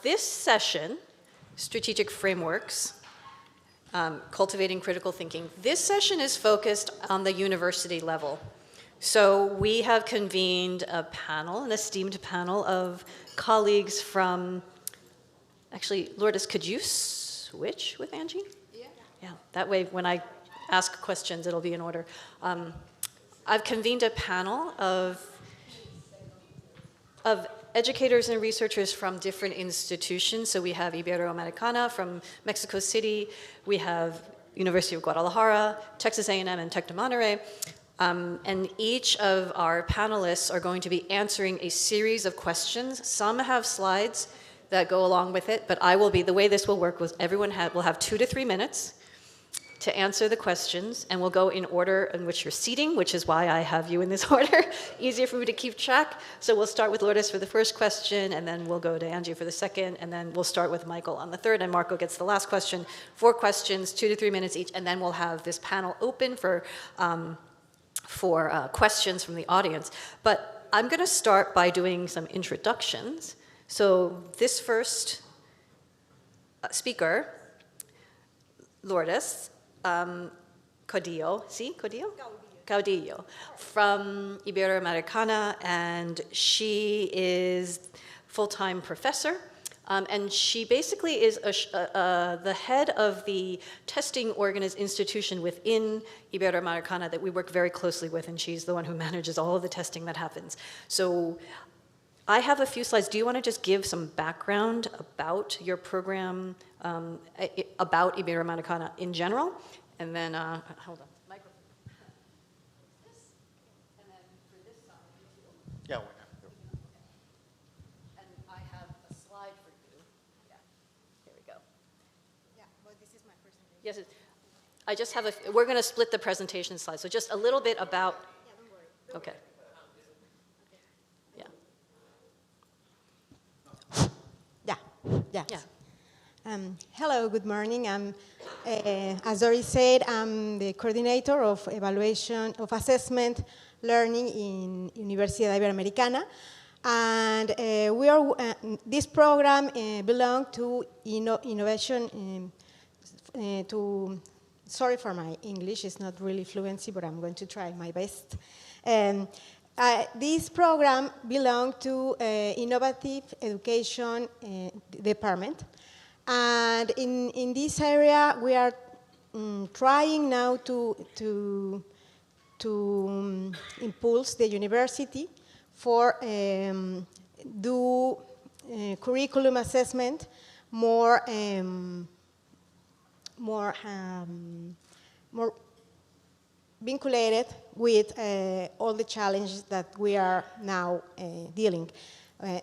This session, Strategic Frameworks, Cultivating Critical Thinking, this session is focused on the university level. So we have convened a panel, an esteemed panel of colleagues from, actually, Lourdes, could you switch with Angie? Yeah, that way when I ask questions, it'll be in order. I've convened a panel of educators and researchers from different institutions. So we have Iberoamericana from Mexico City, we have University of Guadalajara, Texas A&M, and Tec de Monterrey. And each of our panelists are going to be answering a series of questions. Some have slides that go along with it, but the way this will work was everyone will have 2 to 3 minutes to answer the questions, and we'll go in order in which you're seating, which is why I have you in this order. Easier for me to keep track. So we'll start with Lourdes for the first question, and then we'll go to Angie for the second, and then we'll start with Michael on the third, and Marco gets the last question. 4 questions, 2 to 3 minutes each, and then we'll have this panel open for questions from the audience. But I'm going to start by doing some introductions. So this first speaker, Lourdes, Caudillo, Caudillo, from Iberoamericana, and she is full-time professor, and she basically is the head of the testing institution within Iberoamericana that we work very closely with, and she's the one who manages all of the testing that happens. So I have a few slides. Do you want to just give some background about your program, about Iberoamericana in general? And then, hold on, microphone. This, and then for this side, yeah. And I have a slide for you. Yeah, here we go. Yeah, well, this is my presentation. Yes, I just have we're going to split the presentation slides. So just a little bit about. Yeah, don't worry. Okay. Yes. Yeah. Hello, good morning. As Doris said, I'm the coordinator of evaluation of assessment learning in Universidad Iberoamericana. And this program belongs to innovation, sorry for my English, it's not really fluency, but I'm going to try my best. This program belongs to Innovative Education Department. And in this area, we are trying now to impulse the university for do curriculum assessment more vinculated with all the challenges that we are now dealing.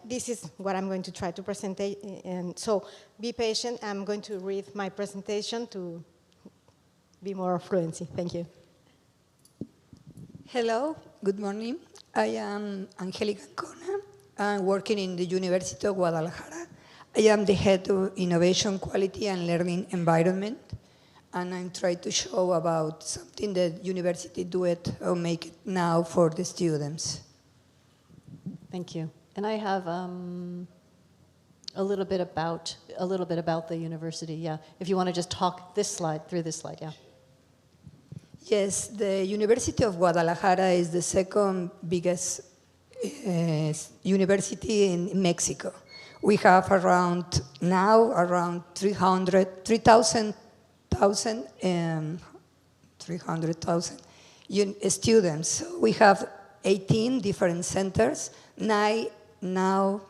This is what I'm going to try to present, and so be patient. I'm going to read my presentation to be more fluency. Thank you. Hello, good morning. I am Ángeles Ancona. I'm working in the University of Guadalajara. I am the head of Innovation, Quality, and Learning Environment. And I'm trying to show about something that university do it or make it now for the students. Thank you. And I have a little bit about the university. Yeah, if you want to just talk through this slide. Yeah. Yes, the University of Guadalajara is the second biggest university in Mexico. We have around 300,000 students. So we have 18 different centers. Now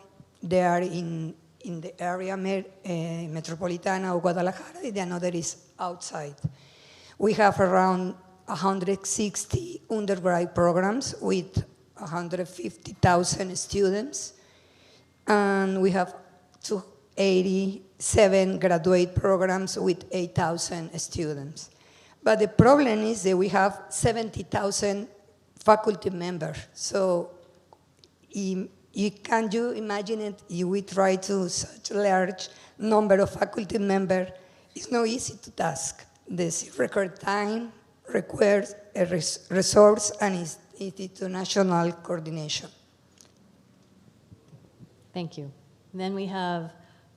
they are in the area metropolitana of Guadalajara, and another is outside. We have around 160 undergrad programs with 150,000 students, and we have 287 graduate programs with 8,000 students. But the problem is that we have 70,000 faculty members. So can you imagine it? If we try to such a large number of faculty members, it's not easy to task. This record time requires a resource and institutional coordination. Thank you. Then we have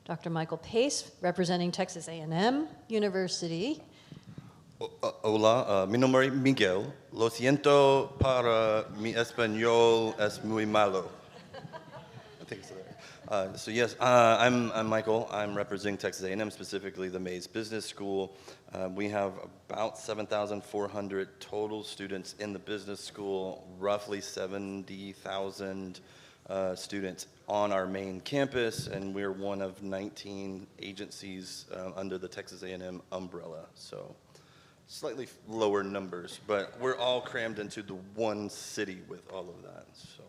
Dr. Michael Pace, representing Texas A&M University. Hola, mi nombre es Miguel. Lo siento para mi español es muy malo. I think so. So yes, I'm Michael. I'm representing Texas A&M, specifically the Mays Business School. We have about 7,400 total students in the business school, roughly 70,000 students on our main campus, and we're one of 19 agencies under the Texas A&M umbrella. So slightly lower numbers, but we're all crammed into the one city with all of that. So.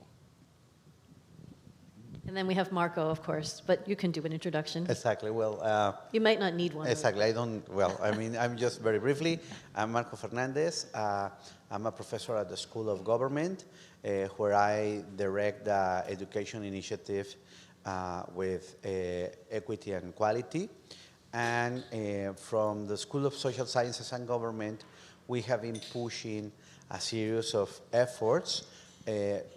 And then we have Marco, of course, but you can do an introduction. Exactly. Well, you might not need one. exactly. I don't. Well, I mean, I'm just very briefly. I'm Marco Fernández. I'm a professor at the School of Government, where I direct the education initiative with equity and quality. And from the School of Social Sciences and Government, we have been pushing a series of efforts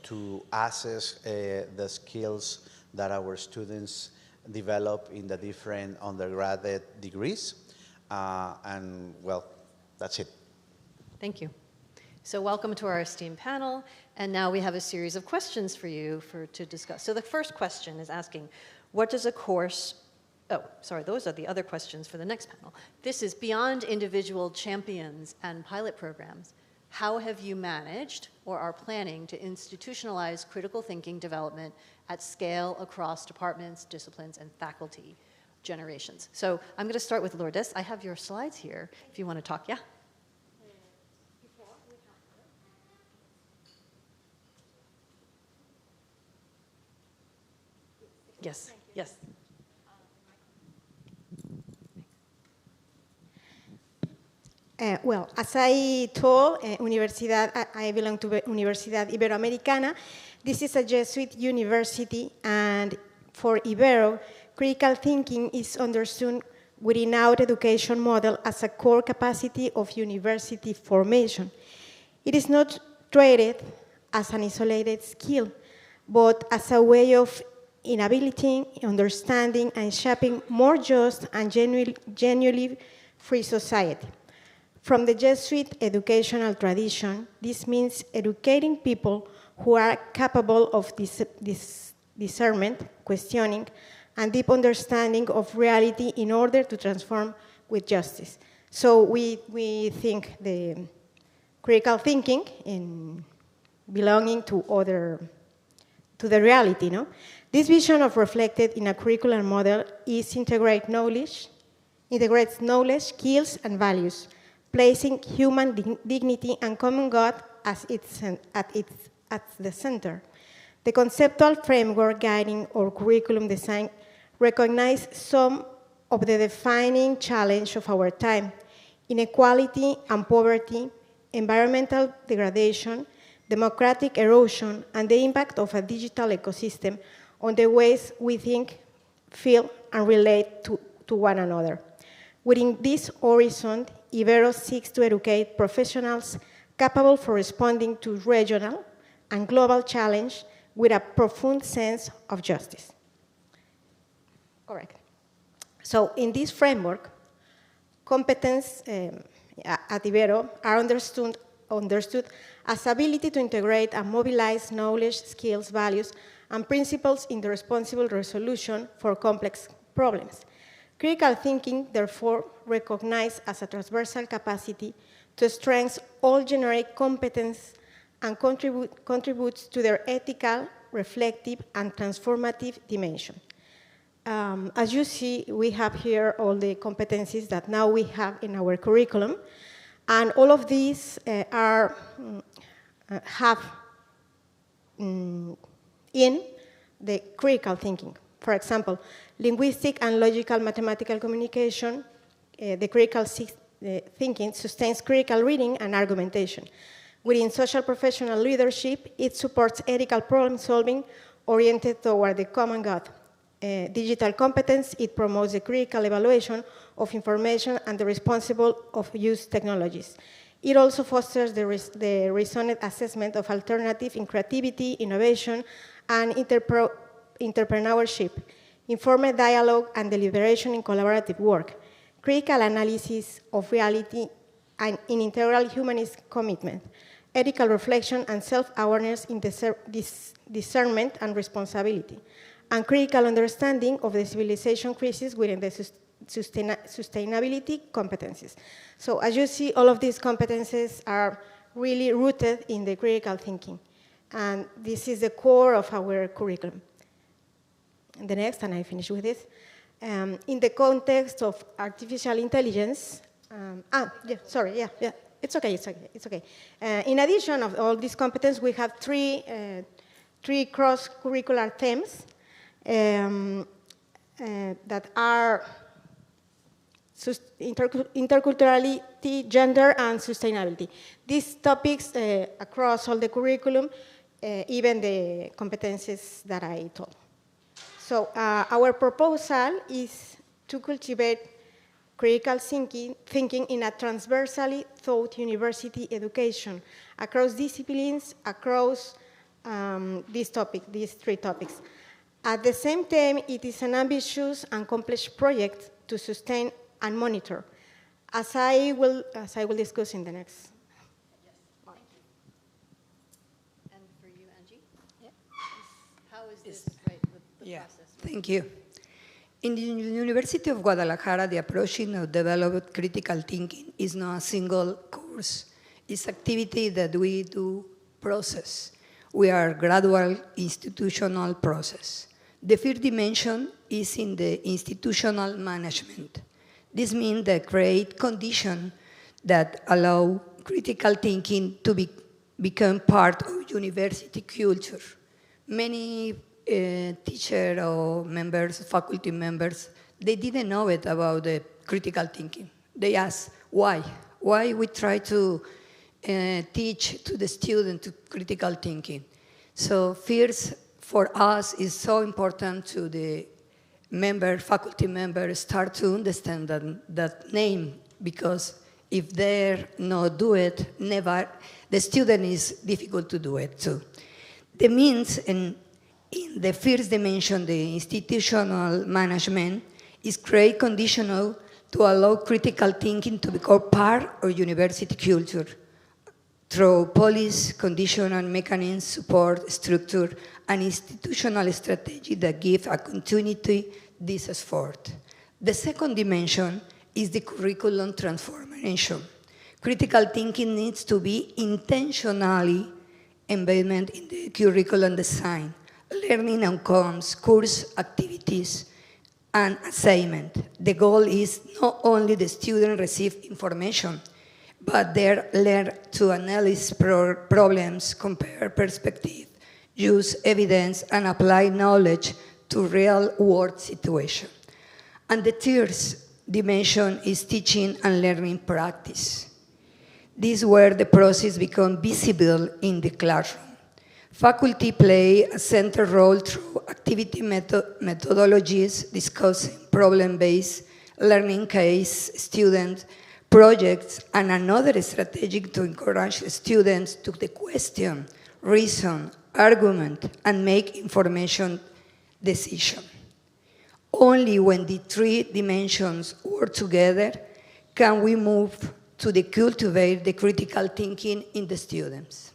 to assess the skills that our students develop in the different undergraduate degrees. And well, that's it. Thank you. So welcome to our esteemed panel. And now we have a series of questions for you to discuss. So the first question is asking, what does a course, oh, sorry, those are the other questions for the next panel. This is beyond individual champions and pilot programs. How have you managed or are planning to institutionalize critical thinking development at scale across departments, disciplines, and faculty generations? So I'm going to start with Lourdes. I have your slides here if you want to talk. Yeah? Yes, yes. Well, as I told, Universidad, I belong to Universidad Iberoamericana. This is a Jesuit university, and for Ibero, critical thinking is understood within our education model as a core capacity of university formation. It is not treated as an isolated skill, but as a way of enabling, understanding, and shaping more just and genuinely free society. From the Jesuit educational tradition, this means educating people who are capable of discernment, questioning, and deep understanding of reality in order to transform with justice. So we think the critical thinking in belonging to the reality, no? This vision of reflected in a curricular model integrates knowledge, skills, and values, placing human dignity and common good at the center. The conceptual framework guiding our curriculum design recognizes some of the defining challenges of our time: inequality and poverty, environmental degradation, democratic erosion, and the impact of a digital ecosystem on the ways we think, feel, and relate to one another. Within this horizon, Ibero seeks to educate professionals capable for responding to regional and global challenge with a profound sense of justice. Correct. So in this framework, competence at Ibero are understood as ability to integrate and mobilize knowledge, skills, values, and principles in the responsible resolution for complex problems. Critical thinking, therefore, recognized as a transversal capacity to strengthen all generic competence and contributes to their ethical, reflective, and transformative dimension. As you see, we have here all the competencies that now we have in our curriculum, and all of these have in the critical thinking. For example, linguistic and logical mathematical communication, the critical thinking sustains critical reading and argumentation. Within social professional leadership, it supports ethical problem solving oriented toward the common good. Digital competence, it promotes the critical evaluation of information and the responsible of use technologies. It also fosters the reasoned assessment of alternative in creativity, innovation, and entrepreneurship. informed dialogue and deliberation in collaborative work, critical analysis of reality and in integral humanist commitment, ethical reflection and self-awareness in discernment and responsibility, and critical understanding of the civilization crisis within the sustainability competencies. So as you see, all of these competencies are really rooted in the critical thinking. And this is the core of our curriculum. The next, and I finish with this. In the context of artificial intelligence, it's okay. In addition of all these competences, we have three cross-curricular themes that are interculturality, gender, and sustainability. These topics across all the curriculum, even the competences that I told. So our proposal is to cultivate critical thinking in a transversally thought university education across disciplines, across these three topics. At the same time, it is an ambitious and complex project to sustain and monitor, as I will discuss in the next. And for you, Angie? Yeah. How is this the process? Thank you. In the University of Guadalajara, the approach of developed critical thinking is not a single course. It's activity that we do process. We are gradual institutional process. The third dimension is in the institutional management. This means the create conditions that allow critical thinking to become part of university culture. Many teachers or members, faculty members, they didn't know it about the critical thinking. They asked, why? Why we try to teach to the student critical thinking? So first, for us, it's so important to the faculty members start to understand that name, because if they not do it, the student is difficult to do it too. The means in the first dimension, the institutional management, is create conditional to allow critical thinking to become part of university culture through policy, conditional mechanisms, support, structure, and institutional strategy that give a continuity this effort. The second dimension is the curriculum transformation. Critical thinking needs to be intentionally embedded in the curriculum design, learning outcomes, course activities, and assignment. The goal is not only the student receive information, but they learn to analyze problems, compare perspective, use evidence, and apply knowledge to real-world situations. And the third dimension is teaching and learning practice. This is where the process becomes visible in the classroom. Faculty play a central role through activity methodologies, discussing problem-based learning case, student projects, and another strategy to encourage students to the question, reason, argument, and make information decision. Only when the three dimensions work together can we move to cultivate the critical thinking in the students.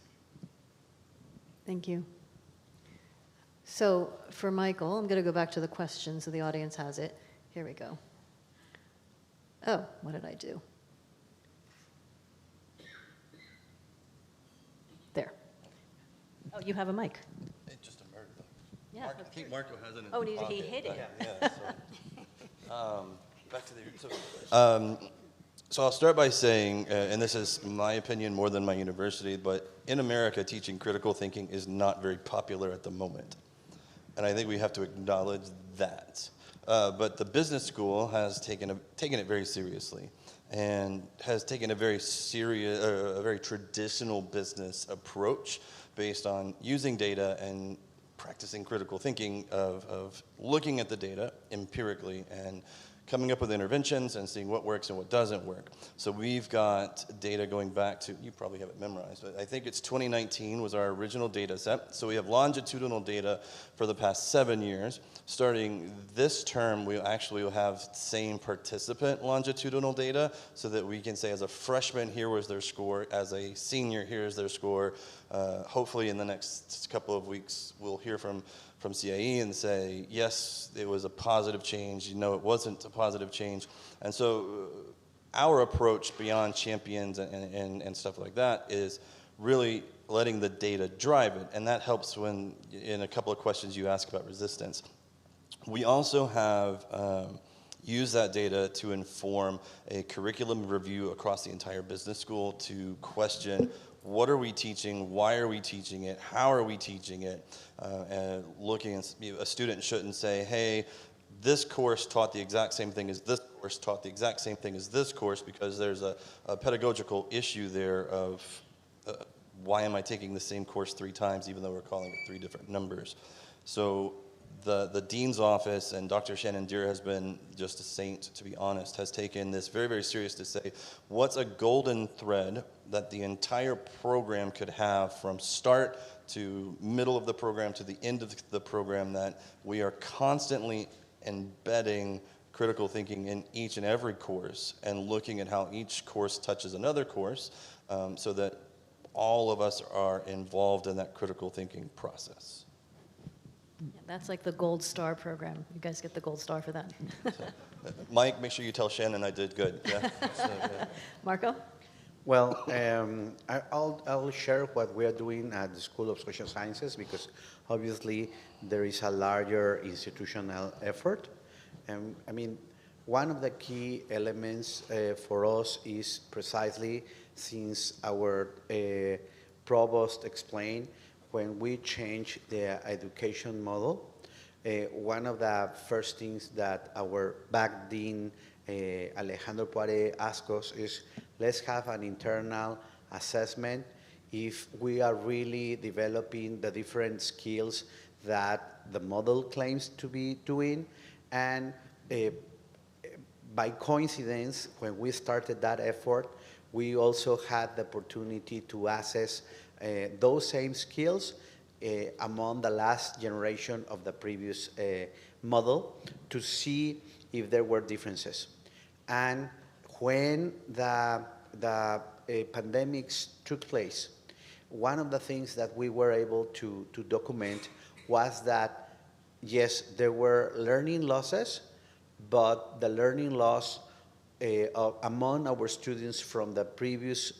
Thank you. So for Michael, I'm going to go back to the questions so the audience has it. Here we go. Oh, what did I do? There. Oh, you have a mic. It just emerged. Yeah. I think Marco has it in Oh, his he pocket. hid it. Yeah, back to the... So I'll start by saying, and this is my opinion more than my university, but in America, teaching critical thinking is not very popular at the moment. And I think we have to acknowledge that. But the business school has taken it very seriously and has taken a very serious, a very traditional business approach based on using data and practicing critical thinking of looking at the data empirically and coming up with interventions and seeing what works and what doesn't work. So we've got data going back to, you probably have it memorized, but I think it's 2019 was our original data set. So we have longitudinal data for the past 7 years. Starting this term, we actually will have same participant longitudinal data so that we can say as a freshman, here was their score, as a senior, here's their score. Hopefully in the next couple of weeks, we'll hear from CGAI and say, yes, it was a positive change, no, it wasn't a positive change. And so our approach beyond champions and stuff like that is really letting the data drive it. And that helps when, in a couple of questions you ask about resistance. We also have used that data to inform a curriculum review across the entire business school to question what are we teaching, why are we teaching it, how are we teaching it, and looking at, a student shouldn't say, hey, this course taught the exact same thing as this course taught the exact same thing as this course, because there's a pedagogical issue there of why am I taking the same course 3 times even though we're calling it 3 different numbers. So the dean's office, and Dr. Shannon Deere has been just a saint, to be honest, has taken this very, very serious to say, what's a golden thread that the entire program could have from start to middle of the program to the end of the program, that we are constantly embedding critical thinking in each and every course and looking at how each course touches another course, so that all of us are involved in that critical thinking process. Yeah, that's like the gold star program. You guys get the gold star for that. Mike, make sure you tell Shannon I did good. Yeah? Marco? Well, I'll share what we are doing at the School of Social Sciences, because obviously there is a larger institutional effort. I mean, one of the key elements for us is precisely, since our provost explained, when we change the education model, one of the first things that our back dean, Alejandro Poire, asked us is, let's have an internal assessment if we are really developing the different skills that the model claims to be doing. And by coincidence, when we started that effort, we also had the opportunity to assess those same skills among the last generation of the previous model to see if there were differences. And when the pandemics took place, one of the things that we were able to document was that, yes, there were learning losses, but the learning loss among our students from the previous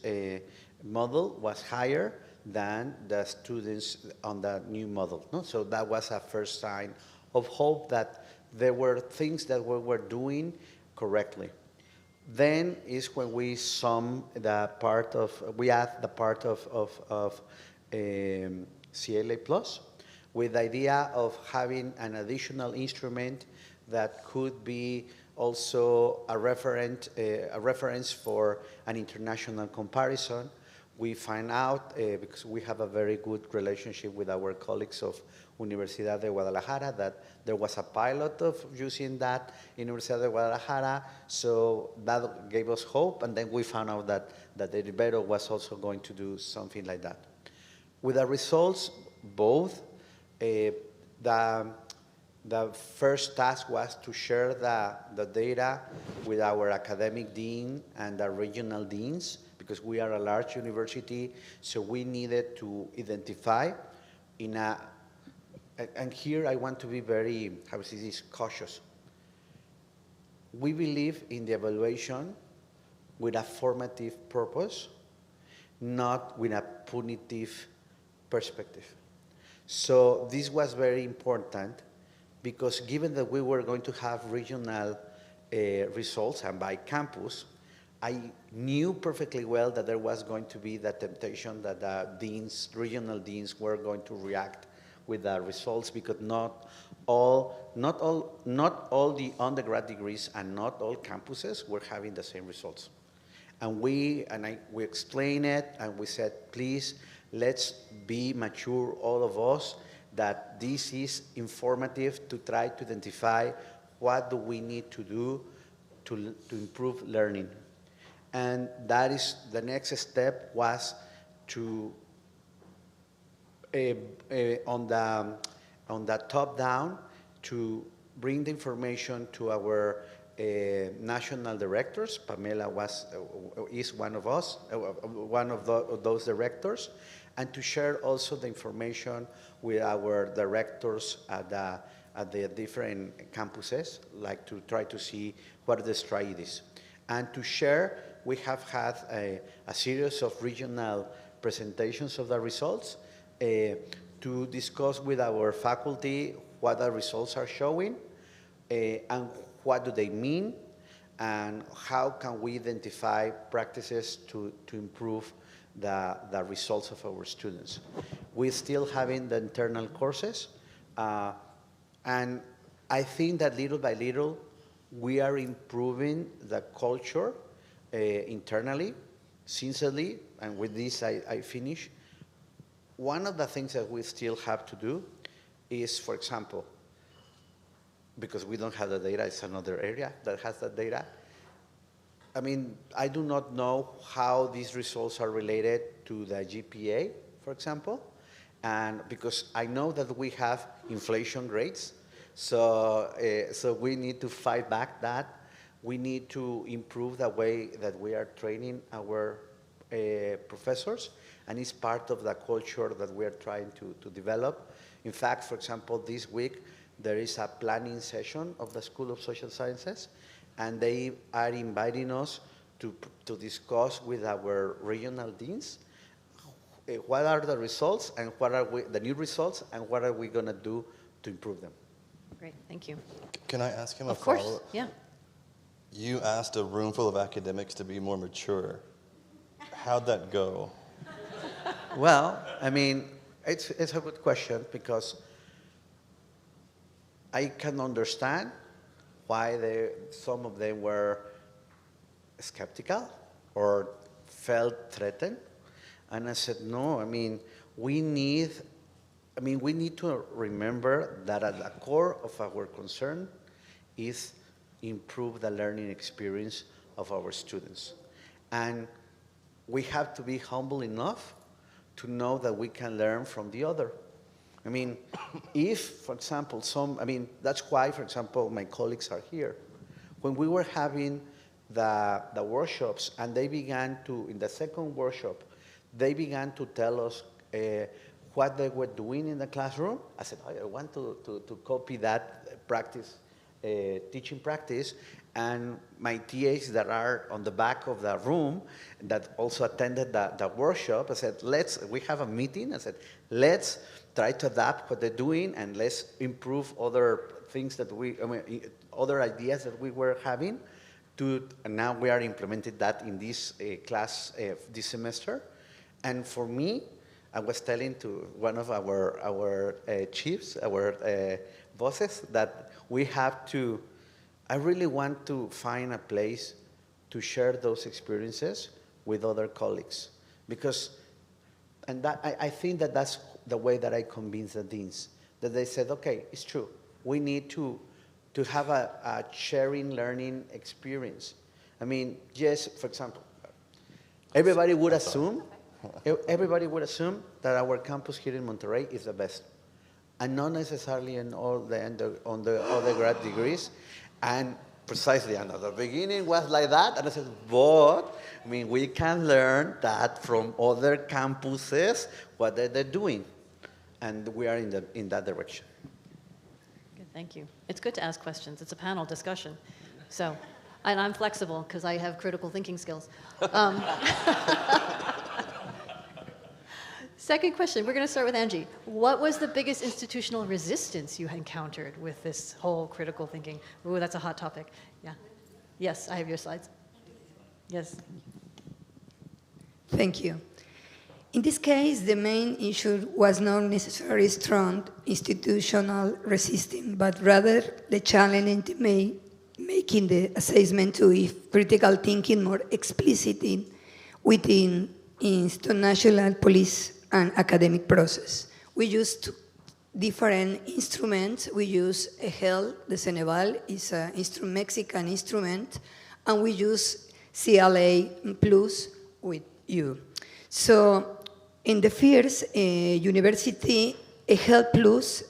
model was higher than the students on the new model. No? So that was a first sign of hope that there were things that we were doing correctly. Then is when we sum the part of, we add the part of CLA Plus with the idea of having an additional instrument that could be also a reference for an international comparison. We find out, because we have a very good relationship with our colleagues of Universidad de Guadalajara, that there was a pilot of using that in Universidad de Guadalajara, so that gave us hope, and then we found out that the Ibero was also going to do something like that. With the results, both, the first task was to share the data with our academic dean and the regional deans, because we are a large university, so we needed to identify in a, and here I want to be very, how to say this, cautious. We believe in the evaluation with a formative purpose, not with a punitive perspective. So this was very important, because given that we were going to have regional results and by campus, I knew perfectly well that there was going to be the temptation that the deans, regional deans, were going to react with the results, because not all the undergrad degrees and not all campuses were having the same results. And we explained it, and we said, please, let's be mature, all of us, that this is informative to try to identify what do we need to do to improve learning. And that is, the next step was to, on the top down, to bring the information to our national directors. Pamela is one of us, one of those directors, and to share also the information with our directors at the different campuses, like to try to see what the strategy is. And to share, we have had a series of regional presentations of the results to discuss with our faculty what the results are showing and what do they mean, and how can we identify practices to improve the results of our students. We're still having the internal courses, and I think that little by little, we are improving the culture internally, sincerely, and with this I finish. One of the things that we still have to do is, for example, because we don't have the data, it's another area that has the data. I mean, I do not know how these results are related to the GPA, for example, and because I know that we have inflation rates, so we need to fight back that. We need to improve the way that we are training our professors, and it's part of the culture that we are trying to develop. In fact, for example, this week, there is a planning session of the School of Social Sciences, and they are inviting us to discuss with our regional deans what are the results and what are the new results, and what are we going to do to improve them. Great, thank you. Can I ask him a Of course, follow-up? yeah. You asked a room full of academics to be more mature. How'd that go? Well, I mean, it's a good question, because I can understand why some of them were skeptical or felt threatened. And I said, no, I mean, we need to remember that at the core of our concern is improve the learning experience of our students. And we have to be humble enough to know that we can learn from the other. I mean, if, for example, that's why, for example, my colleagues are here. When we were having the workshops, and they began to, in the second workshop, they began to tell us what they were doing in the classroom. I said, I want to copy that practice, teaching practice. And my TAs that are on the back of the room that also attended the workshop, I said, we have a meeting. I said, let's try to adapt what they're doing, and let's improve other things that other ideas that we were having. And now we are implementing that in this class this semester. And for me, I was telling to one of our chiefs, our bosses, that we have to, I really want to find a place to share those experiences with other colleagues. Because, and that, I think that that's the way that I convinced the deans, that they said, okay, it's true. We need to have a sharing learning experience. I mean, yes, for example, everybody would assume that our campus here in Monterrey is the best, and not necessarily in all on the other grad degrees. And precisely, and at the beginning was like that, and I said, but I mean, we can learn that from other campuses, what they're doing, and we are in that direction. Good, thank you. It's good to ask questions. It's a panel discussion, so, and I'm flexible because I have critical thinking skills. Second question, we're going to start with Angie. What was the biggest institutional resistance you encountered with this whole critical thinking? Ooh, that's a hot topic. Yeah. Yes, I have your slides. Yes. Thank you. In this case, the main issue was not necessarily strong institutional resistance, but rather the challenge in making the assessment to if critical thinking more explicit within international police and academic process. We used different instruments. We use EGEL, the Ceneval, is a Mexican instrument, and we use CLA Plus with you. So in the first university, a Health Plus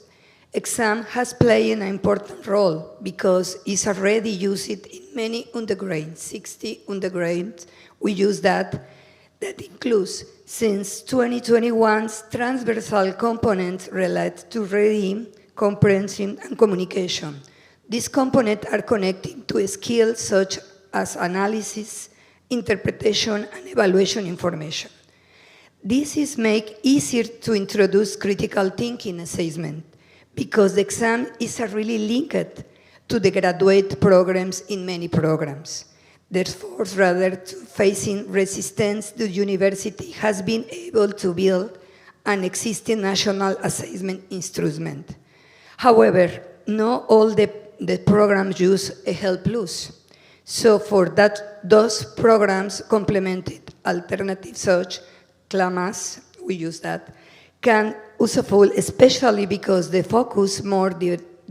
exam has played an important role because it's already used in many undergrads, 60 undergrads. We use that. That includes, since 2021's transversal components relate to reading, comprehension, and communication. These components are connected to skills such as analysis, interpretation, and evaluation information. This is made easier to introduce critical thinking assessment because the exam is really linked to the graduate programs in many programs. Therefore, rather to facing resistance, the university has been able to build an existing national assessment instrument. However, not all the programs use a Health Plus. So for that, those programs complemented alternatives such CLAMAS, we use that, can useful, especially because they focus more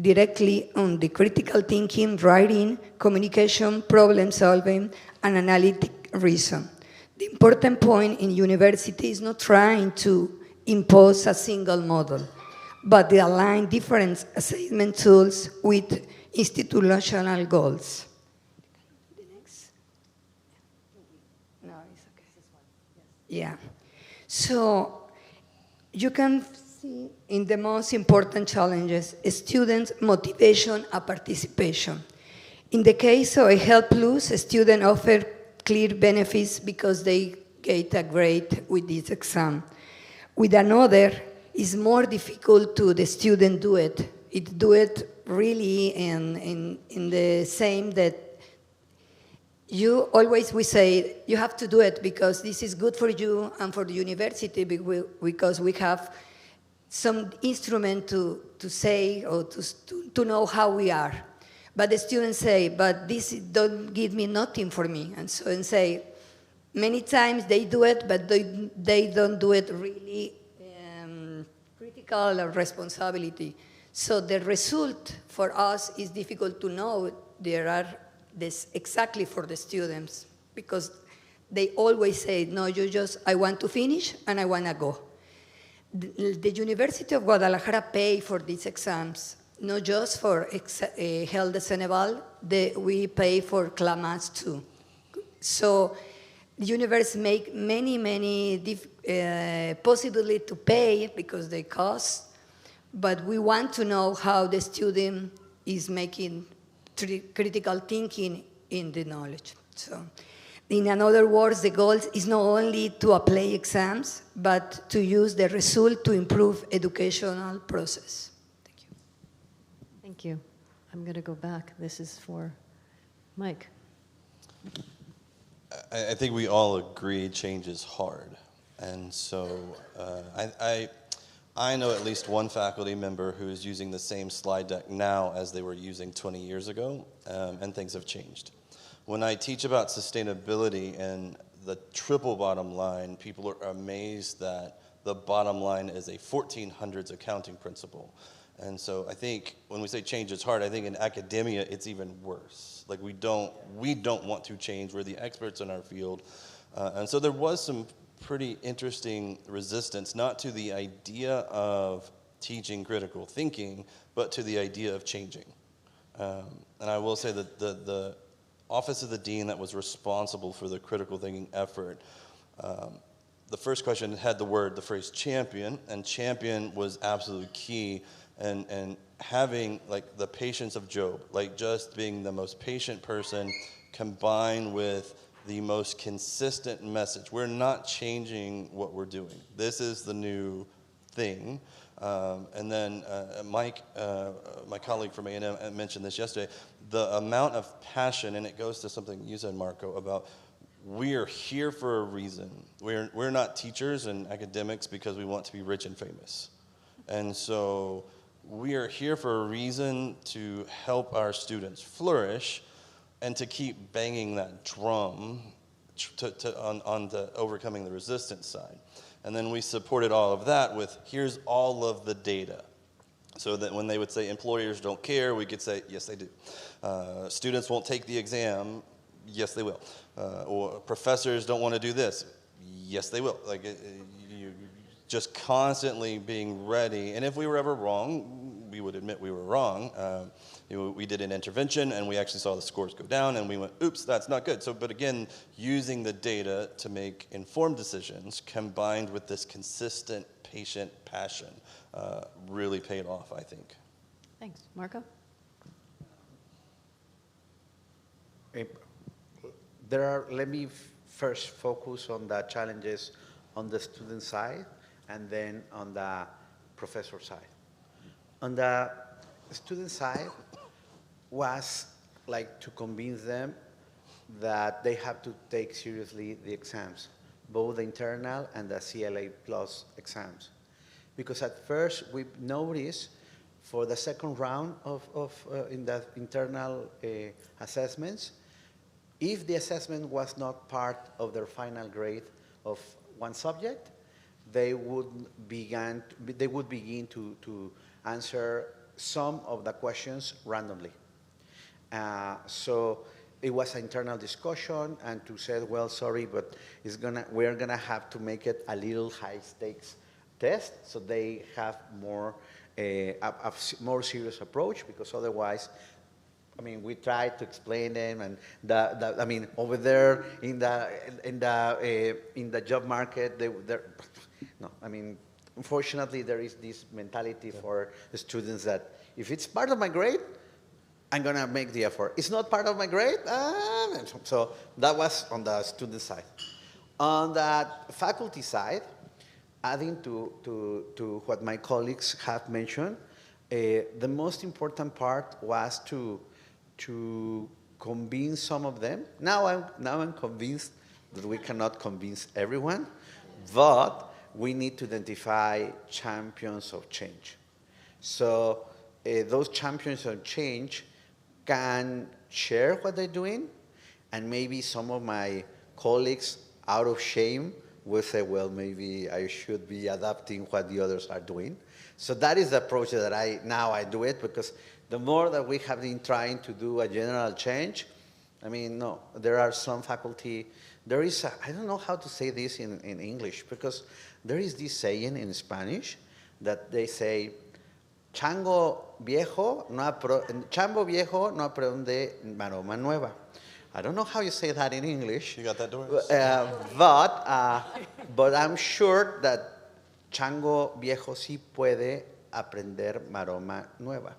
directly on the critical thinking, writing, communication, problem solving, and analytic reason. The important point in university is not trying to impose a single model, but they align different assessment tools with institutional goals. The next? No, it's okay. This one. Yeah. So you can see in the most important challenges, students' motivation and participation. In the case of a Health Plus, students offer clear benefits because they get a grade with this exam. With another, it's more difficult to the student do it. It do it really in the same that you always, we say, you have to do it because this is good for you and for the university because we have some instrument to say or to know how we are. But the students say, but this don't give me nothing for me. And so and say, many times they do it, but they don't do it really critical or responsibility. So the result for us is difficult to know. There are this exactly for the students because they always say, no, I want to finish and I want to go. The University of Guadalajara pay for these exams, not just for Health de Ceneval, we pay for CLAMAS too. So the university make many possibility to pay because they cost, but we want to know how the student is making critical thinking in the knowledge. So, in other words, the goal is not only to apply exams, but to use the result to improve educational process. Thank you. Thank you. I'm going to go back. This is for Mike. I think we all agree change is hard. And so I know at least one faculty member who is using the same slide deck now as they were using 20 years ago, and things have changed. When I teach about sustainability and the triple bottom line, people are amazed that the bottom line is a 1400s accounting principle. And so I think when we say change is hard, I think in academia it's even worse. Like we don't want to change. We're the experts in our field. And so there was some pretty interesting resistance, not to the idea of teaching critical thinking, but to the idea of changing. And I will say that the Office of the Dean that was responsible for the critical thinking effort, the first question had the phrase champion, and champion was absolutely key. And having like the patience of Job, like just being the most patient person combined with the most consistent message. We're not changing what we're doing. This is the new thing. And then Mike, my colleague from A&M, mentioned this yesterday, the amount of passion, and it goes to something you said, Marco, about we are here for a reason. We're not teachers and academics because we want to be rich and famous. And so we are here for a reason to help our students flourish and to keep banging that drum on the overcoming the resistance side. And then we supported all of that with, here's all of the data. So that when they would say employers don't care, we could say, yes, they do. Students won't take the exam, Yes, they will. Or professors don't want to do this. Yes, they will. Like, you just constantly being ready. And if we were ever wrong, we would admit we were wrong. We did an intervention, and we actually saw the scores go down, and we went, oops, that's not good. So, but again, using the data to make informed decisions combined with this consistent patient passion really paid off, I think. Thanks. Marco? Let me first focus on the challenges on the student side and then on the professor side. On the student side was like to convince them that they have to take seriously the exams, both the internal and the CLA plus exams. Because at first we noticed for the second round in the internal assessments, if the assessment was not part of their final grade of one subject, they would begin to answer some of the questions randomly. So it was an internal discussion, and to say, well, sorry, but we're gonna have to make it a little high stakes test, so they have more a more serious approach, because otherwise, I mean, we tried to explain them, and I mean, over there in the job market, no, I mean, unfortunately, there is this mentality for the students that if it's part of my grade, I'm gonna make the effort. It's not part of my grade, so that was on the student side. On the faculty side, adding to what my colleagues have mentioned, the most important part was to convince some of them. Now I'm convinced that we cannot convince everyone, but we need to identify champions of change. So those champions of change can share what they're doing, and maybe some of my colleagues, out of shame, will say, well, maybe I should be adapting what the others are doing. So that is the approach that I do it, because the more that we have been trying to do a general change, I mean, no, there are some faculty, there is, I don't know how to say this in English, because there is this saying in Spanish that they say, chango viejo no aprende maroma nueva. I don't know how you say that in English. You got that, Doris? But I'm sure that chango viejo sí puede aprender maroma nueva.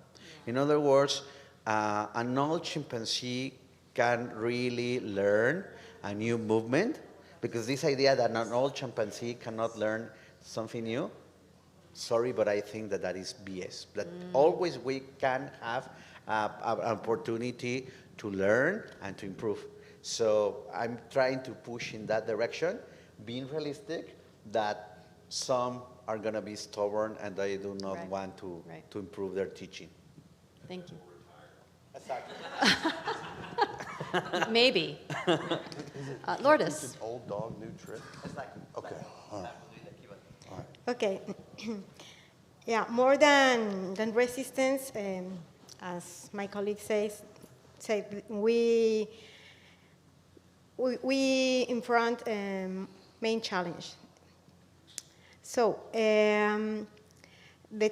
In other words, an old chimpanzee can really learn a new movement, because this idea that an old chimpanzee cannot learn something new, sorry, but I think that is BS. That always we can have an opportunity to learn and to improve. So I'm trying to push in that direction, being realistic that some are going to be stubborn and they do not want to improve their teaching. Thank you. Exactly. Maybe. Lourdes. It's an old dog, new trick. Exactly. Okay. All right. Okay. Yeah, more than resistance, as my colleague said, we in front main challenge. So the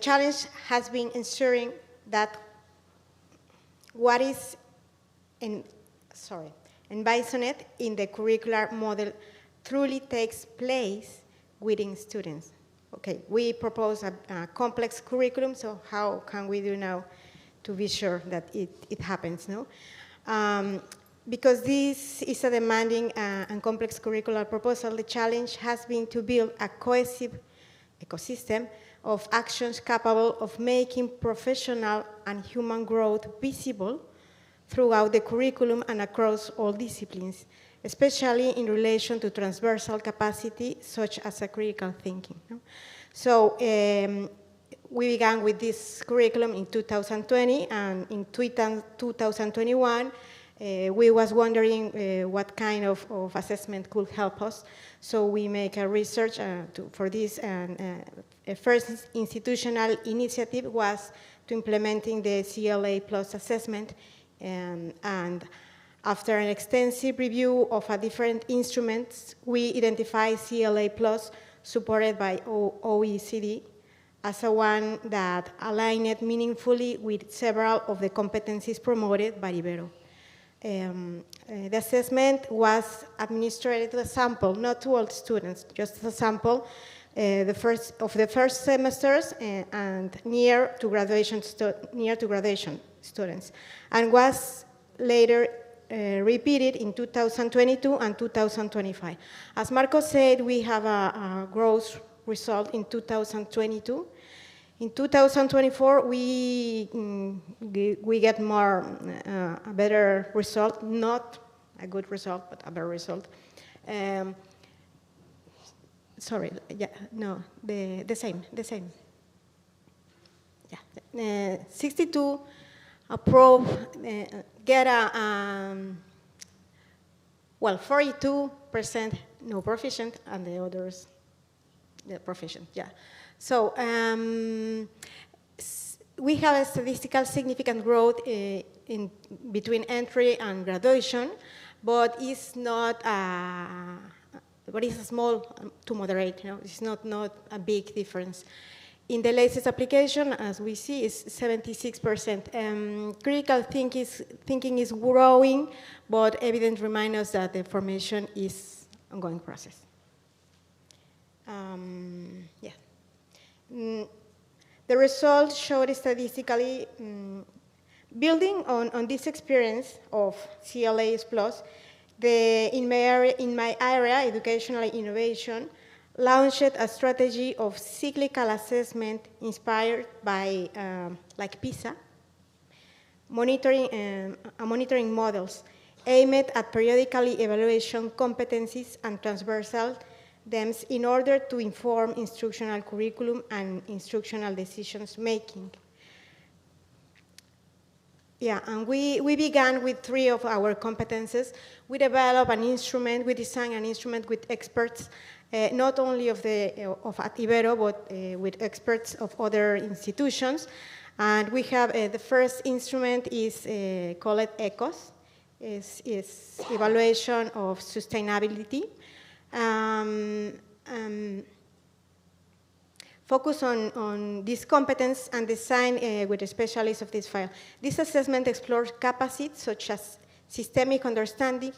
challenge has been ensuring that what is envisioned in the curricular model truly takes place within students. Okay, we propose a complex curriculum, so how can we do now to be sure that it happens, no? Because this is a demanding and complex curricular proposal, the challenge has been to build a cohesive ecosystem of actions capable of making professional and human growth visible throughout the curriculum and across all disciplines, especially in relation to transversal capacity, such as critical thinking. No? So we began with this curriculum in 2020, and in 2021, we was wondering what kind of assessment could help us. So we make a research for this, and a first institutional initiative was to implementing the CLA plus assessment, and After an extensive review of different instruments, we identify CLA Plus, supported by OECD, as a one that aligned meaningfully with several of the competencies promoted by Ibero. The assessment was administered as a sample, not to all students, just a sample, the first semesters and near to graduation students, and was later repeated in 2022 and 2025. As Marco said, we have a gross result in 2022. In 2024, we get a better result, not a good result, but a better result. Sorry, yeah, no, the same. Yeah, 62 approve, get well, 42% no proficient, and the others, the proficient, yeah. So we have a statistical significant growth in between entry and graduation, but it's not, but it's small to moderate, it's not a big difference. In the latest application, as we see, is 76%. Critical thinking is growing, but evidence reminds us that the formation is an ongoing process. Yeah. The results showed statistically, building on this experience of CLAs Plus, in my area, educational innovation, launched a strategy of cyclical assessment inspired by, like PISA, monitoring models aimed at periodically evaluation competencies and transversal them in order to inform instructional curriculum and instructional decisions making. Yeah, and we began with 3 of our competences. We developed an instrument, we designed an instrument with experts, not only of at Ibero, but with experts of other institutions. And we have the first instrument is called ECOS, is evaluation of sustainability. Focus on this competence and design with the specialists of this file. This assessment explores capacities such as systemic understanding,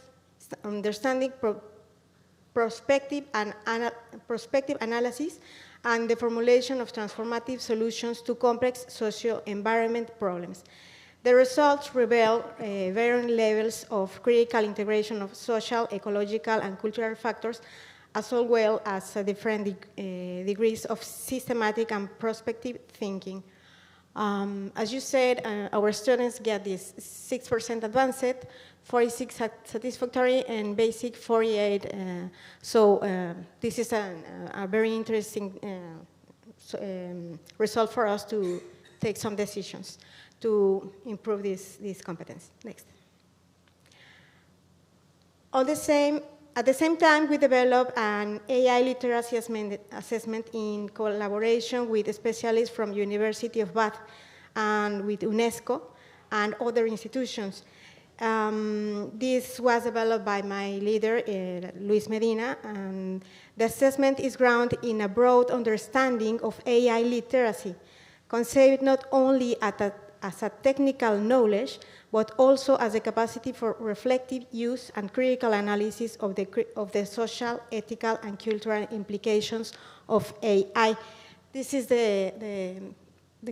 prospective analysis, and the formulation of transformative solutions to complex socio-environment problems. The results reveal varying levels of critical integration of social, ecological, and cultural factors, as well as different degrees of systematic and prospective thinking. As you said, our students get this 6% advanced, 46 satisfactory, and basic 48. So this is a very interesting result for us to take some decisions to improve this competence. Next. At the same time, we developed an AI literacy assessment in collaboration with specialists from University of Bath and with UNESCO and other institutions. This was developed by my leader, Luis Medina, and the assessment is grounded in a broad understanding of AI literacy, conceived not only as a technical knowledge, but also as a capacity for reflective use and critical analysis of the social, ethical, and cultural implications of AI. This is the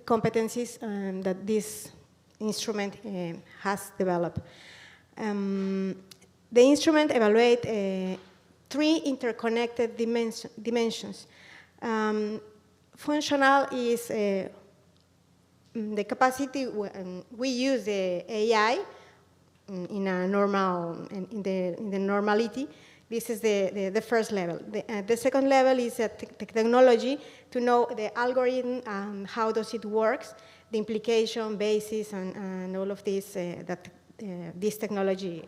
competencies that this instrument has developed. The instrument evaluates 3 interconnected dimensions. Functional is the capacity we use the AI in a in the normality. This is the first level. The second level is the technology, to know the algorithm and how does it works, the implication basis and all of this that this technology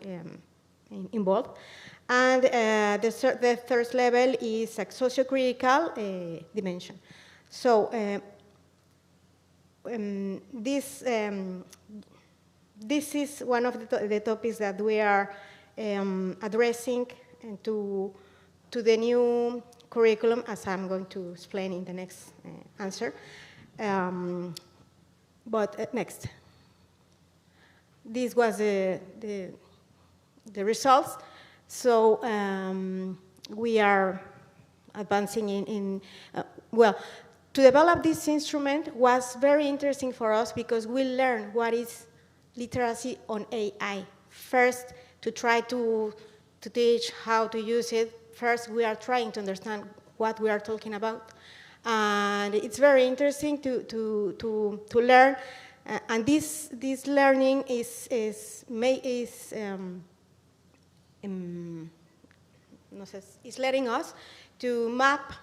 involved. And the third level is a socio-critical dimension. So this this is one of the topics that we are addressing to the new curriculum, as I'm going to explain in the next answer. Next. This was the results. So we are advancing well, to develop this instrument was very interesting for us because we learned what is literacy on AI. First, to try to teach how to use it, first we are trying to understand what we are talking about. And it's very interesting to learn. And this learning is letting us to map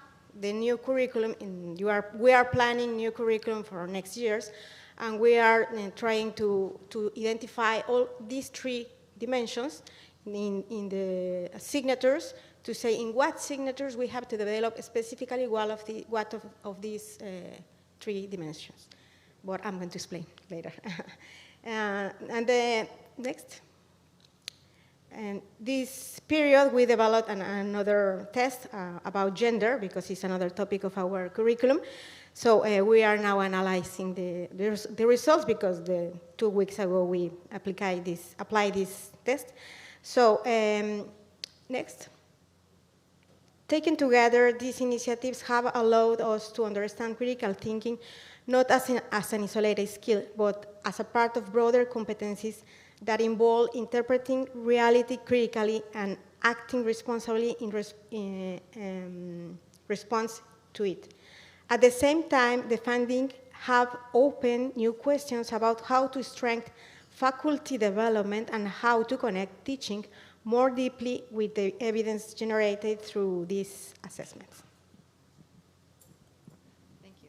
the new curriculum. We are planning new curriculum for next years, and we are trying to identify all these three dimensions in the signatures, to say in what signatures we have to develop specifically one of these three dimensions. What I'm going to explain later. And the next. And this period, we developed another test about gender, because it's another topic of our curriculum. So we are now analyzing the results, because 2 weeks ago we applied this test. So next. Taken together, these initiatives have allowed us to understand critical thinking not as an isolated skill, but as a part of broader competencies that involve interpreting reality critically and acting responsibly in response to it. At the same time, the findings have opened new questions about how to strengthen faculty development and how to connect teaching more deeply with the evidence generated through these assessments. Thank you.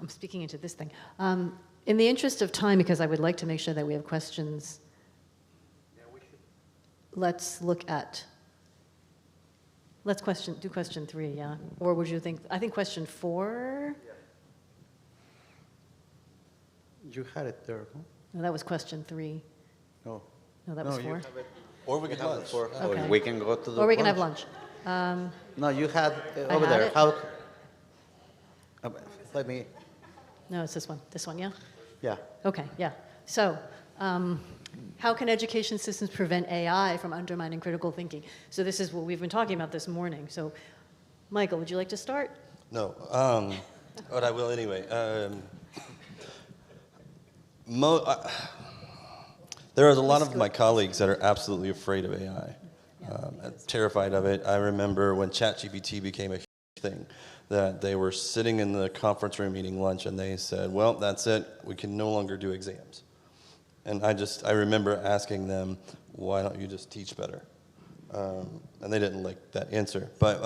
I'm speaking into this thing. In the interest of time, because I would like to make sure that we have questions, let's do question 3, yeah? Or would you think, I think question 4? You had it there, huh? No, that was question 3. No. No, that was 4. Or we could have lunch. Okay. Or we can go to the Or we can have lunch. lunch. No, you had over had there. it. How? Let me. No, it's this one. This one, yeah? Yeah. Okay, yeah. So, how can education systems prevent AI from undermining critical thinking? So this is what we've been talking about this morning. So, Michael, would you like to start? No, but I will anyway. There are a lot of my colleagues that are absolutely afraid of AI, terrified of it. I remember when ChatGPT became a thing, that they were sitting in the conference room eating lunch and they said, well, that's it, we can no longer do exams. And I remember asking them, why don't you just teach better? And they didn't like that answer. But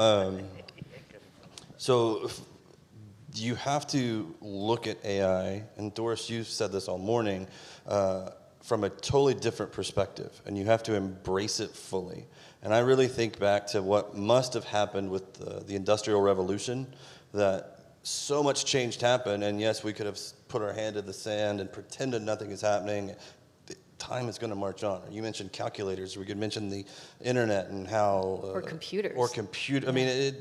so you have to look at AI, and Doris, you said this all morning, from a totally different perspective, and you have to embrace it fully. And I really think back to what must have happened with the Industrial Revolution, that so much change happened, and yes, we could have put our hand in the sand and pretended nothing is happening. Time is going to march on. You mentioned calculators. We could mention the internet and how... or computers. I mean,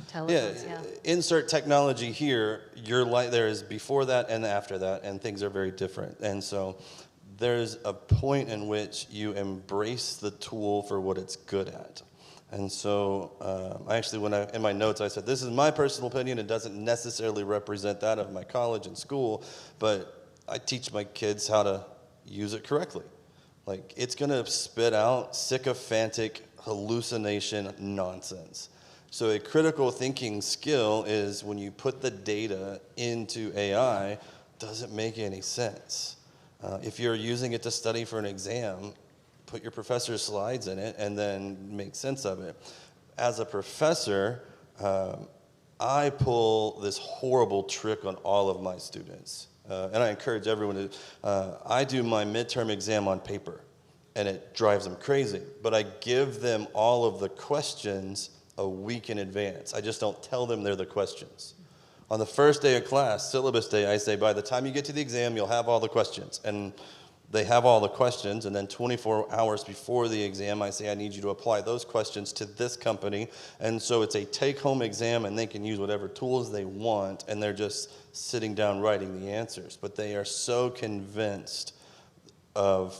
Telephones, yeah. Insert technology here, there is before that and after that, and things are very different. And so there's a point in which you embrace the tool for what it's good at. And so I actually, in my notes, I said, this is my personal opinion. It doesn't necessarily represent that of my college and school, but I teach my kids how to use it correctly. Like, it's going to spit out sycophantic hallucination nonsense. So a critical thinking skill is when you put the data into AI, does it make any sense? If you're using it to study for an exam, put your professor's slides in it and then make sense of it. As a professor, I pull this horrible trick on all of my students. And I encourage everyone to, I do my midterm exam on paper, and it drives them crazy. But I give them all of the questions a week in advance. I just don't tell them they're the questions. On the first day of class, syllabus day, I say, by the time you get to the exam, you'll have all the questions. And they have all the questions, and then 24 hours before the exam, I say, I need you to apply those questions to this company. And so it's a take-home exam, and they can use whatever tools they want, and they're just sitting down writing the answers. But they are so convinced of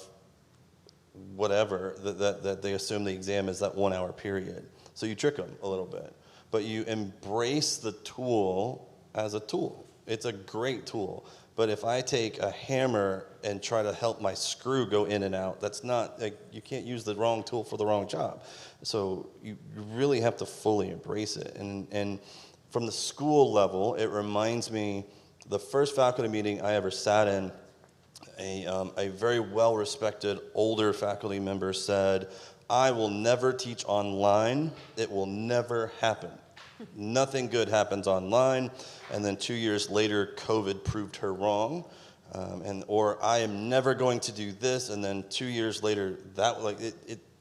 whatever that they assume the exam is that 1 hour period. So you trick them a little bit. But you embrace the tool as a tool. It's a great tool. But if I take a hammer and try to help my screw go in and out, that's not, like, you can't use the wrong tool for the wrong job. So you really have to fully embrace it. And from the school level, it reminds me, the first faculty meeting I ever sat in, a very well-respected older faculty member said, I will never teach online. It will never happen. Nothing good happens online. And then 2 years later, COVID proved her wrong. Or I am never going to do this. And then 2 years later,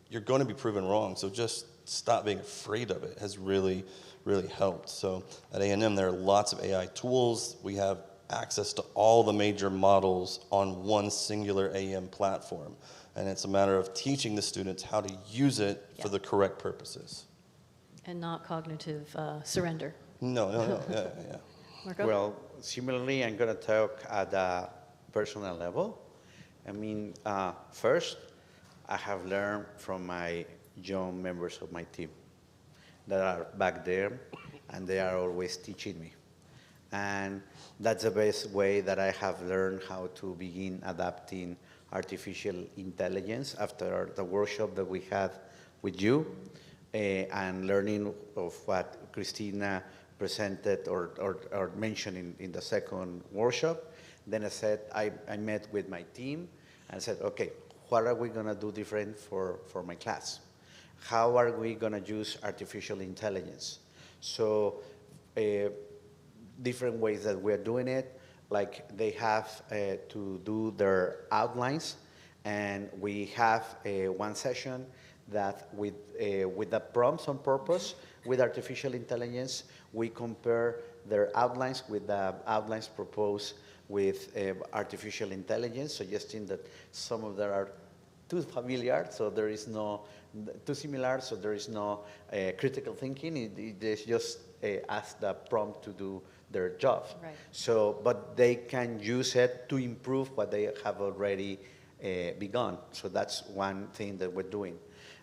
you're going to be proven wrong. So just stop being afraid of it has really, really helped. So at A&M, there are lots of AI tools. We have access to all the major models on one singular AM platform. And it's a matter of teaching the students how to use it for the correct purposes. And not cognitive surrender. No, yeah. Marco? Well, similarly, I'm going to talk at a personal level. I mean, first, I have learned from my young members of my team that are back there, and they are always teaching me. And that's the best way that I have learned how to begin adapting artificial intelligence after the workshop that we had with you, and learning of what Christina presented or mentioned in the second workshop. Then I met with my team and said, okay, what are we going to do different for my class? How are we going to use artificial intelligence? So different ways that we're doing it, like they have to do their outlines, and we have one session that with the prompts on purpose, with artificial intelligence, we compare their outlines with the outlines proposed with artificial intelligence, suggesting that some of them are too familiar, so there is no, too similar, so there is no critical thinking. It just ask the prompt to do their job. Right. So, but they can use it to improve what they have already begun. So that's one thing that we're doing.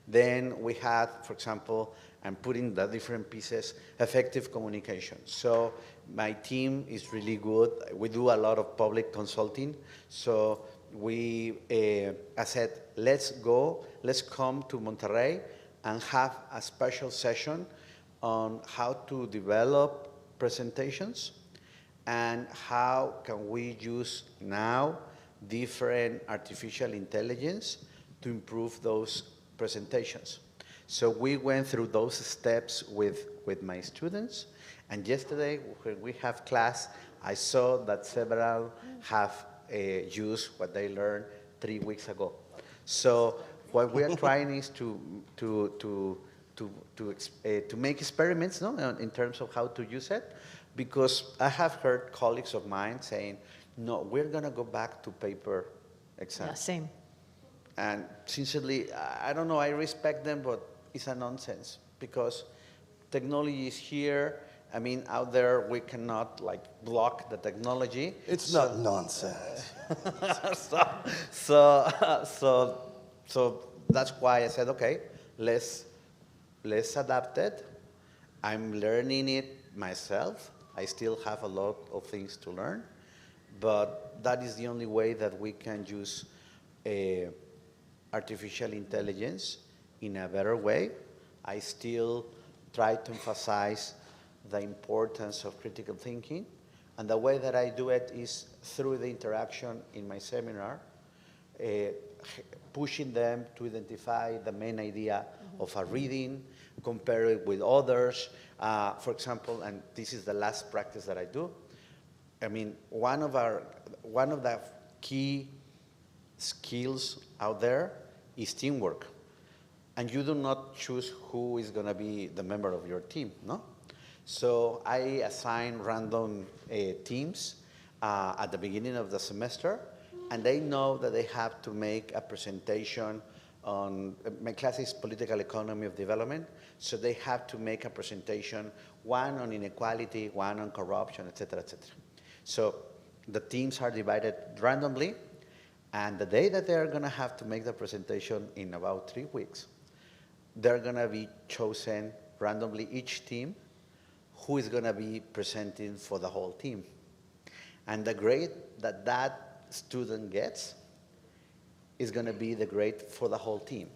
Then we had, for example, I'm putting the different pieces, effective communication. So my team is really good. We do a lot of public consulting. So we, I said, let's come to Monterrey and have a special session on how to develop presentations and how can we use now different artificial intelligence to improve those presentations. So we went through those steps with my students, and yesterday when we have class, I saw that several have used what they learned 3 weeks ago. So what we are trying is to make experiments, no, in terms of how to use it, because I have heard colleagues of mine saying, no, we're going to go back to paper exams. Yeah, same. And sincerely, I don't know, I respect them, but it's a nonsense because technology is here. I mean, out there, we cannot like block the technology. It's not nonsense. So that's why I said, okay, let's adapt it. I'm learning it myself. I still have a lot of things to learn, but that is the only way that we can use artificial intelligence in a better way. I still try to emphasize the importance of critical thinking, and the way that I do it is through the interaction in my seminar, pushing them to identify the main idea of a reading, compare it with others. For example, and this is the last practice that I do, I mean, one of the key skills out there is teamwork. And you do not choose who is going to be the member of your team, no? So I assign random teams at the beginning of the semester, and they know that they have to make a presentation on, my class is political economy of development, so they have to make a presentation, one on inequality, one on corruption, et cetera, et cetera. So the teams are divided randomly, and the day that they're gonna have to make the presentation in about 3 weeks, they're gonna be chosen randomly, each team, who is gonna be presenting for the whole team. And the grade that that student gets is gonna be the grade for the whole team.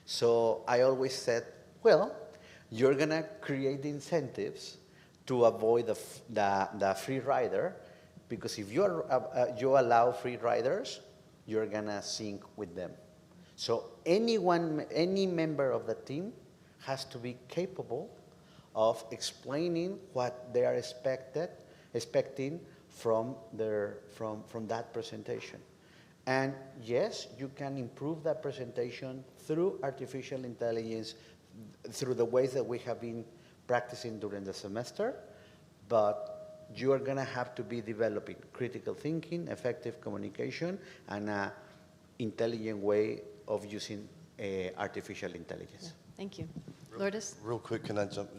So I always said, well, you're gonna create incentives to avoid the free rider, because if you allow free riders, you're gonna sync with them. So any member of the team has to be capable of explaining what they are expecting from that presentation. And yes, you can improve that presentation through artificial intelligence, through the ways that we have been practicing during the semester, but you are gonna have to be developing critical thinking, effective communication, and an intelligent way of using artificial intelligence. Yeah, thank you. Lourdes? Real quick, can I jump?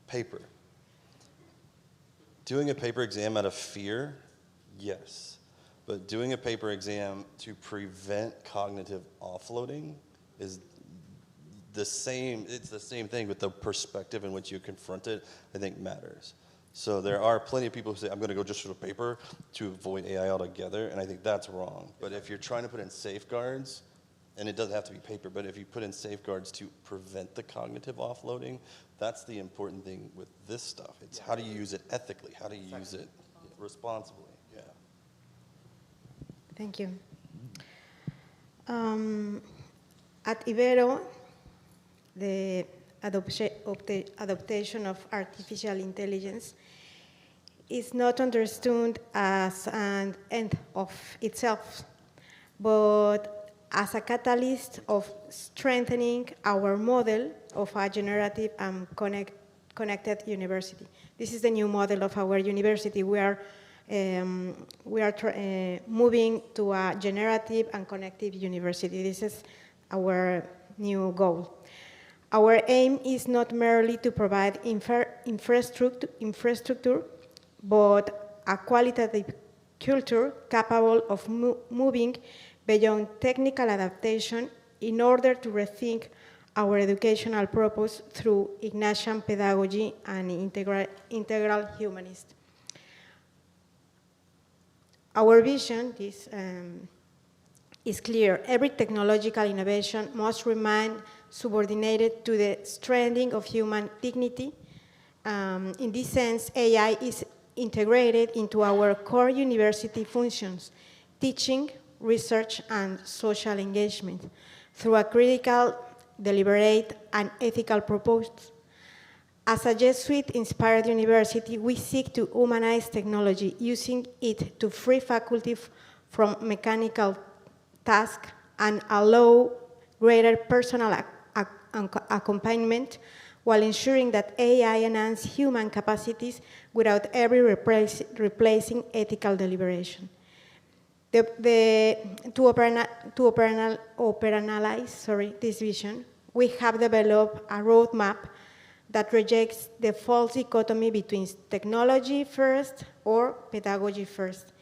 Paper. Doing a paper exam out of fear, yes. But doing a paper exam to prevent cognitive offloading is the same, it's the same thing, but the perspective in which you confront it, I think, matters. So there are plenty of people who say, I'm gonna go just for the paper to avoid AI altogether, and I think that's wrong. But if you're trying to put in safeguards, and it doesn't have to be paper, but if you put in safeguards to prevent the cognitive offloading, that's the important thing with this stuff. It's how do you use it ethically? How do you use it responsibly? Yeah. Thank you. At Ibero, the adoption of artificial intelligence is not understood as an end of itself, but as a catalyst of strengthening our model of a generative and connected university. This is the new model of our university. We are moving to a generative and connected university. This is our new goal. Our aim is not merely to provide infrastructure, but a qualitative culture capable of moving beyond technical adaptation in order to rethink our educational purpose through Ignatian pedagogy and integral humanism. Our vision is clear. Every technological innovation must remain subordinated to the strengthening of human dignity. In this sense, AI is integrated into our core university functions, teaching, research, and social engagement through a critical, deliberate, and ethical purpose. As a Jesuit-inspired university, we seek to humanize technology, using it to free faculty from mechanical tasks and allow greater personal accompaniment, while ensuring that AI enhances human capacities without ever replacing ethical deliberation. To operationalize this vision, we have developed a roadmap that rejects the false dichotomy between technology first or pedagogy first.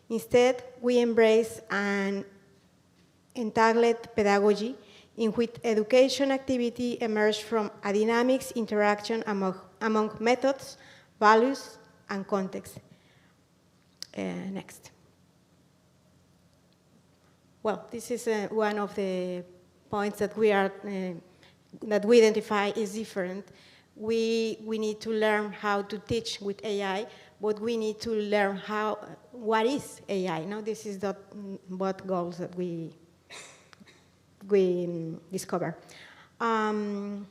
Instead, we embrace an entangled pedagogy in which education activity emerges from a dynamic interaction among methods, values, and context. Next. Well, this is one of the points that we identify is different. We need to learn how to teach with AI, but we need to learn what is AI. Now, this is what goals that we discover. The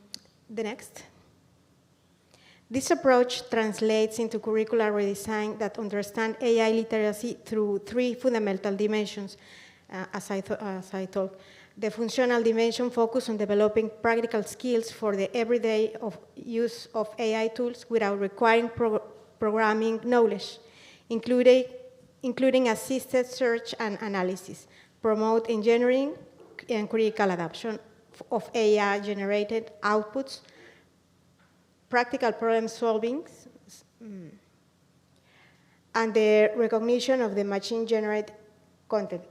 next. This approach translates into curricular redesign that understand AI literacy through three fundamental dimensions, as I told. The functional dimension focuses on developing practical skills for the everyday use of AI tools without requiring programming knowledge, including assisted search and analysis, promote engineering and critical adoption of AI-generated outputs, practical problem solving, and the recognition of the machine-generated content.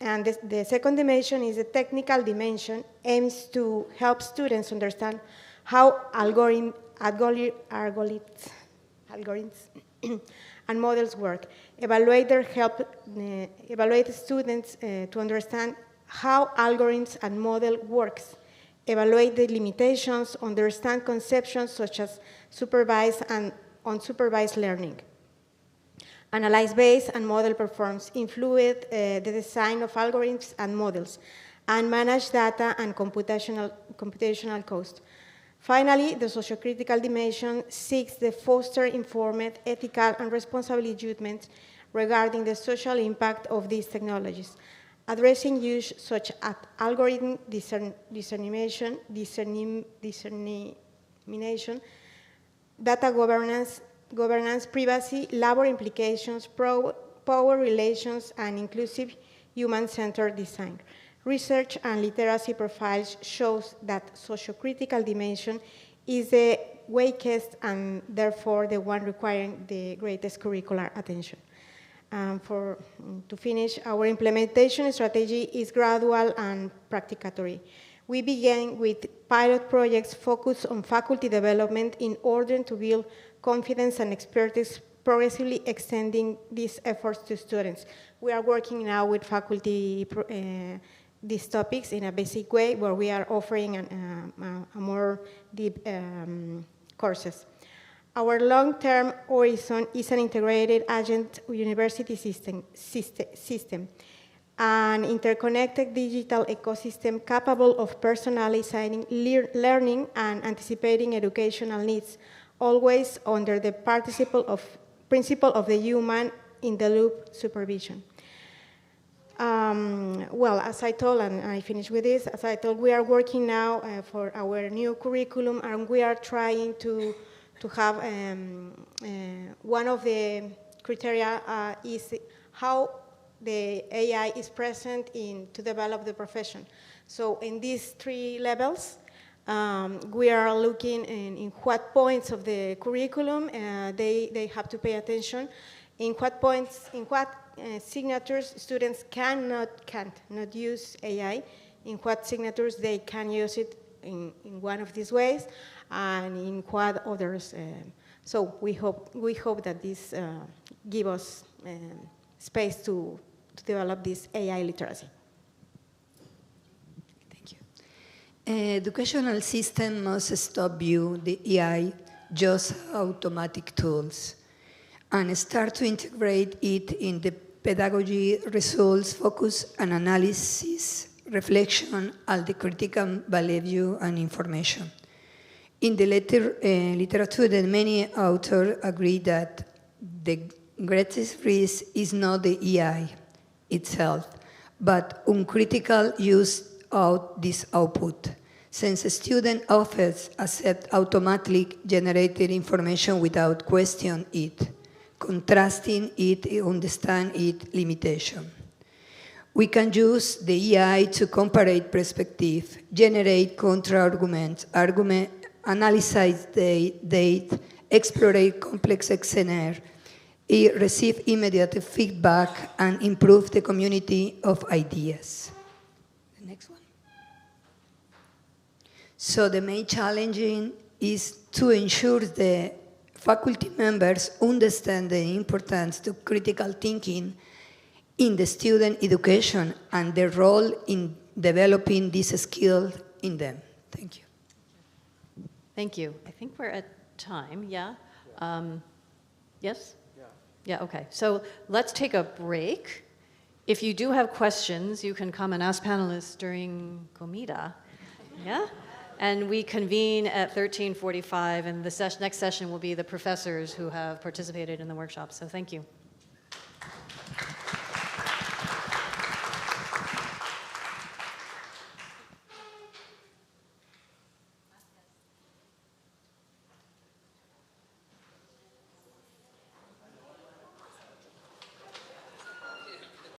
And the second dimension is the technical dimension, aims to help students understand how algorithms and models work, evaluate students to understand how algorithms and model works, evaluate the limitations, understand conceptions such as supervised and unsupervised learning, analyze base and model performance, influence the design of algorithms and models, and manage data and computational cost. Finally, the sociocritical dimension seeks to foster informed, ethical, and responsible judgment regarding the social impact of these technologies, addressing issues such as algorithm dissemination, data governance, privacy, labor implications, power relations, and inclusive human-centered design. Research and literacy profiles shows that sociocritical dimension is the weakest and therefore the one requiring the greatest curricular attention. To finish, our implementation strategy is gradual and practicatory. We began with pilot projects focused on faculty development in order to build confidence and expertise, progressively extending these efforts to students. We are working now with faculty these topics in a basic way where we are offering a more deep courses. Our long-term horizon is an integrated agent university system, an interconnected digital ecosystem capable of personalizing learning and anticipating educational needs, always under the principle of the human in the loop supervision. Well, as I told, and I finish with this, as I told, we are working now for our new curriculum, and we are trying to have one of the criteria is how the AI is present to develop the profession. So in these 3 levels, we are looking in what points of the curriculum they have to pay attention, in what points, in what signatures students can't not use AI, in what signatures they can use it in one of these ways, and in what others. So we hope that this give us space to develop this AI literacy. Thank you. Educational system must stop view the AI just automatic tools and start to integrate it in the pedagogy, results, focus, and analysis, reflection, and the critical value and information. In the literature, many authors agree that the greatest risk is not the AI itself, but uncritical use of this output, since a student often accepts automatically generated information without questioning it, contrasting it, understand its limitation. We can use the AI to compare perspective, generate counter-arguments, analyze data, explore complex scenarios, receive immediate feedback, and improve the community of ideas. The next one. So the main challenge is to ensure the faculty members understand the importance of critical thinking in the student education and their role in developing this skill in them. Thank you. Thank you. I think we're at time, yeah? Yes? Yeah, okay. So let's take a break. If you do have questions, you can come and ask panelists during comida, yeah? And we convene at 13:45, and the next session will be the professors who have participated in the workshop. So thank you.